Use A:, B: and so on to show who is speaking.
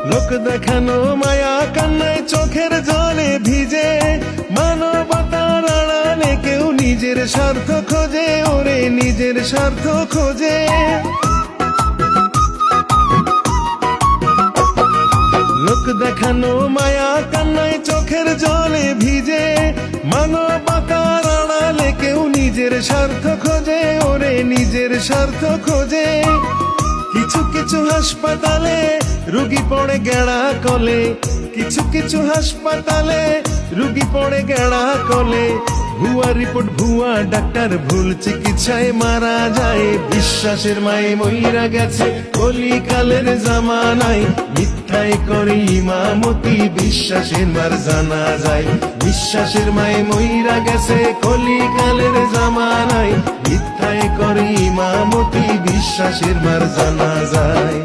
A: লোক দেখানো মায়া কান্নায় চোখের জলে ভিজে, মানবতার আড়ালে কেউ নিজের স্বার্থ খোঁজে, ওরে নিজের স্বার্থ খোঁজে। লোক দেখানো মায়া কান্নায় চোখের জলে ভিজে, মানবতার আড়ালে কেউ নিজের স্বার্থ খোঁজে, ওরে নিজের স্বার্থ খোঁজে। কিছু কিছু হাসপাতালে রুগী পড়ে গেড়া কলে, কিছু কিছু হাসপাতালে রুগী পড়ে গেড়া কলে। ভুয়া রিপোর্ট ভুয়া ডাক্তার ভুল চিকিৎসায় মারা যায়। বিশ্বাসের মায়ে মইরা গেছে কলিকালের জামানায়, মিথ্যায় করে ইমামতি বিশ্বাসের মার জানা যায়। বিশ্বাসের মায়ে মইরা গেছে কলিকালের জামানায়, মিথ্যায় করে ইমামতি বিশ্বাসের মার জানা যায়।